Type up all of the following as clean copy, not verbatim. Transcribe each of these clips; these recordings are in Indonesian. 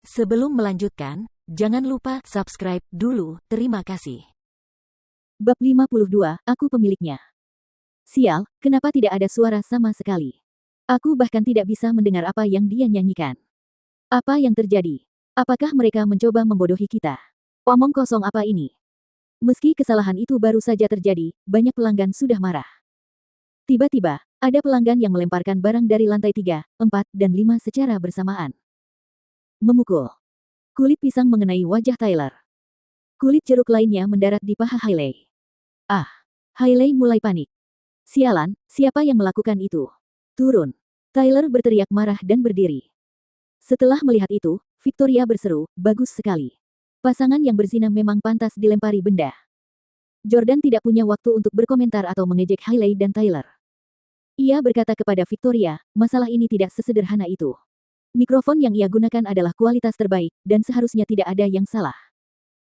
Sebelum melanjutkan, jangan lupa subscribe dulu, terima kasih. Bab 52, aku pemiliknya. Sial, kenapa tidak ada suara sama sekali? Aku bahkan tidak bisa mendengar apa yang dia nyanyikan. Apa yang terjadi? Apakah mereka mencoba membodohi kita? Omong kosong apa ini? Meski kesalahan itu baru saja terjadi, banyak pelanggan sudah marah. Tiba-tiba, ada pelanggan yang melemparkan barang dari lantai 3, 4, dan 5 secara bersamaan. Memukul. Kulit pisang mengenai wajah Tyler. Kulit jeruk lainnya mendarat di paha Hailey. Ah, Hailey mulai panik. Sialan, siapa yang melakukan itu? Turun. Tyler berteriak marah dan berdiri. Setelah melihat itu, Victoria berseru, bagus sekali. Pasangan yang berzina memang pantas dilempari benda. Jordan tidak punya waktu untuk berkomentar atau mengejek Hailey dan Tyler. Ia berkata kepada Victoria, masalah ini tidak sesederhana itu. Mikrofon yang ia gunakan adalah kualitas terbaik, dan seharusnya tidak ada yang salah.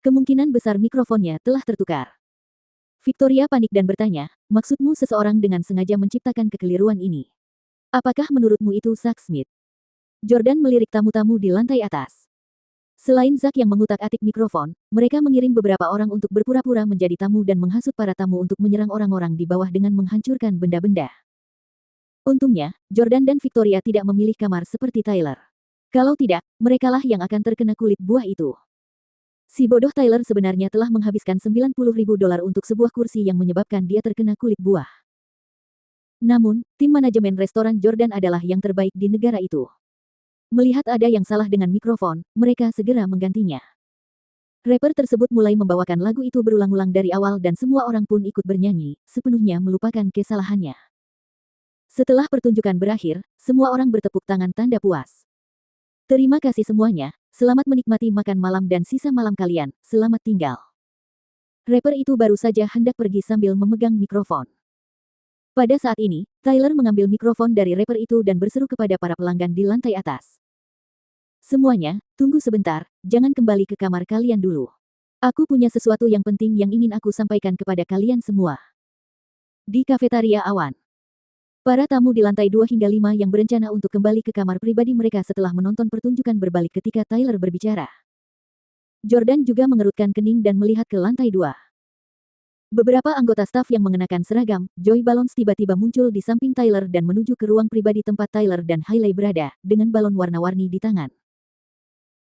Kemungkinan besar mikrofonnya telah tertukar. Victoria panik dan bertanya, maksudmu seseorang dengan sengaja menciptakan kekeliruan ini? Apakah menurutmu itu Zack Smith? Jordan melirik tamu-tamu di lantai atas. Selain Zack yang mengutak-atik mikrofon, mereka mengirim beberapa orang untuk berpura-pura menjadi tamu dan menghasut para tamu untuk menyerang orang-orang di bawah dengan menghancurkan benda-benda. Untungnya, Jordan dan Victoria tidak memilih kamar seperti Tyler. Kalau tidak, merekalah yang akan terkena kulit buah itu. Si bodoh Tyler sebenarnya telah menghabiskan $90.000 untuk sebuah kursi yang menyebabkan dia terkena kulit buah. Namun, tim manajemen restoran Jordan adalah yang terbaik di negara itu. Melihat ada yang salah dengan mikrofon, mereka segera menggantinya. Rapper tersebut mulai membawakan lagu itu berulang-ulang dari awal dan semua orang pun ikut bernyanyi, sepenuhnya melupakan kesalahannya. Setelah pertunjukan berakhir, semua orang bertepuk tangan tanda puas. Terima kasih semuanya, selamat menikmati makan malam dan sisa malam kalian, selamat tinggal. Rapper itu baru saja hendak pergi sambil memegang mikrofon. Pada saat ini, Tyler mengambil mikrofon dari rapper itu dan berseru kepada para pelanggan di lantai atas. Semuanya, tunggu sebentar, jangan kembali ke kamar kalian dulu. Aku punya sesuatu yang penting yang ingin aku sampaikan kepada kalian semua. Di kafetaria awan. Para tamu di lantai 2 hingga 5 yang berencana untuk kembali ke kamar pribadi mereka setelah menonton pertunjukan berbalik ketika Tyler berbicara. Jordan juga mengerutkan kening dan melihat ke lantai 2. Beberapa anggota staf yang mengenakan seragam, Joy Balons tiba-tiba muncul di samping Tyler dan menuju ke ruang pribadi tempat Tyler dan Hailey berada, dengan balon warna-warni di tangan.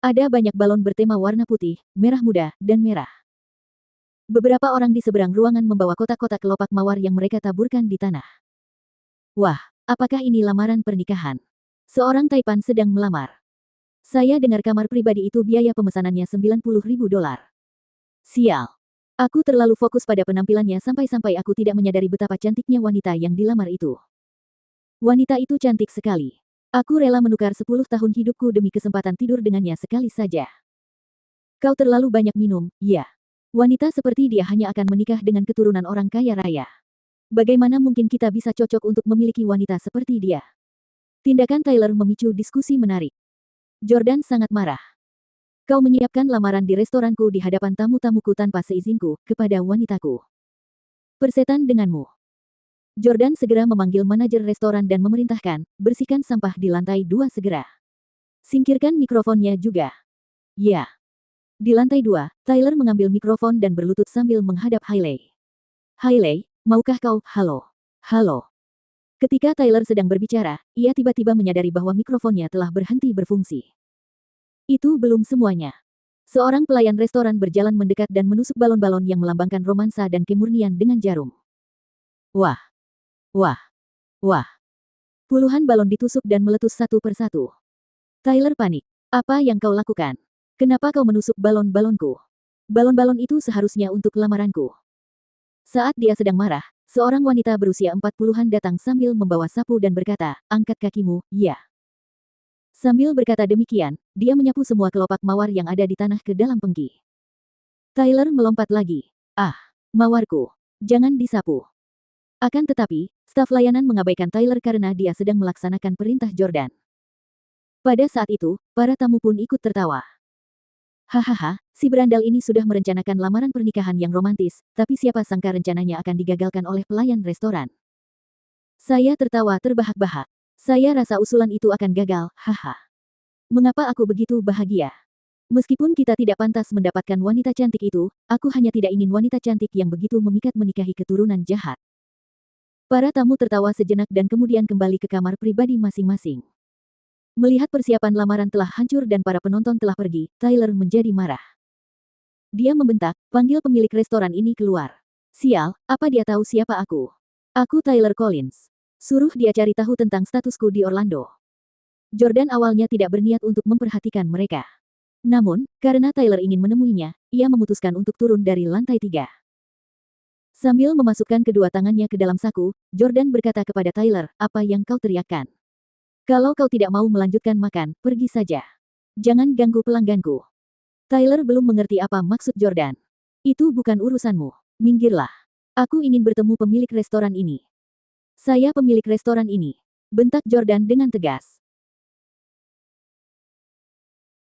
Ada banyak balon bertema warna putih, merah muda, dan merah. Beberapa orang di seberang ruangan membawa kotak-kotak kelopak mawar yang mereka taburkan di tanah. Wah, apakah ini lamaran pernikahan? Seorang Taipan sedang melamar. Saya dengar kamar pribadi itu biaya pemesanannya $90.000. Sial. Aku terlalu fokus pada penampilannya sampai-sampai aku tidak menyadari betapa cantiknya wanita yang dilamar itu. Wanita itu cantik sekali. Aku rela menukar 10 tahun hidupku demi kesempatan tidur dengannya sekali saja. Kau terlalu banyak minum, ya. Wanita seperti dia hanya akan menikah dengan keturunan orang kaya raya. Bagaimana mungkin kita bisa cocok untuk memiliki wanita seperti dia? Tindakan Tyler memicu diskusi menarik. Jordan sangat marah. Kau menyiapkan lamaran di restoranku di hadapan tamu-tamuku tanpa seizinku, kepada wanitaku. Persetan denganmu. Jordan segera memanggil manajer restoran dan memerintahkan, bersihkan sampah di lantai 2 segera. Singkirkan mikrofonnya juga. Ya. Di lantai 2, Tyler mengambil mikrofon dan berlutut sambil menghadap Hailey. Hailey, maukah kau, halo? Halo. Ketika Tyler sedang berbicara, ia tiba-tiba menyadari bahwa mikrofonnya telah berhenti berfungsi. Itu belum semuanya. Seorang pelayan restoran berjalan mendekat dan menusuk balon-balon yang melambangkan romansa dan kemurnian dengan jarum. Wah. Wah. Wah. Puluhan balon ditusuk dan meletus satu persatu. Tyler panik. Apa yang kau lakukan? Kenapa kau menusuk balon-balonku? Balon-balon itu seharusnya untuk lamaranku. Saat dia sedang marah, seorang wanita berusia 40-an datang sambil membawa sapu dan berkata, angkat kakimu, ya. Sambil berkata demikian, dia menyapu semua kelopak mawar yang ada di tanah ke dalam pengki. Tyler melompat lagi. Ah, mawarku. Jangan disapu. Akan tetapi, staf layanan mengabaikan Tyler karena dia sedang melaksanakan perintah Jordan. Pada saat itu, para tamu pun ikut tertawa. Hahaha, si berandal ini sudah merencanakan lamaran pernikahan yang romantis, tapi siapa sangka rencananya akan digagalkan oleh pelayan restoran. Saya tertawa terbahak-bahak. Saya rasa usulan itu akan gagal, haha. Mengapa aku begitu bahagia? Meskipun kita tidak pantas mendapatkan wanita cantik itu, aku hanya tidak ingin wanita cantik yang begitu memikat menikahi keturunan jahat. Para tamu tertawa sejenak dan kemudian kembali ke kamar pribadi masing-masing. Melihat persiapan lamaran telah hancur dan para penonton telah pergi, Tyler menjadi marah. Dia membentak, panggil pemilik restoran ini keluar. Sial, apa dia tahu siapa aku? Aku Tyler Collins. Suruh dia cari tahu tentang statusku di Orlando. Jordan awalnya tidak berniat untuk memperhatikan mereka. Namun, karena Tyler ingin menemuinya, ia memutuskan untuk turun dari lantai 3. Sambil memasukkan kedua tangannya ke dalam saku, Jordan berkata kepada Tyler, apa yang kau teriakkan? Kalau kau tidak mau melanjutkan makan, pergi saja. Jangan ganggu pelangganku. Tyler belum mengerti apa maksud Jordan. Itu bukan urusanmu. Minggirlah. Aku ingin bertemu pemilik restoran ini. Saya pemilik restoran ini. Bentak Jordan dengan tegas.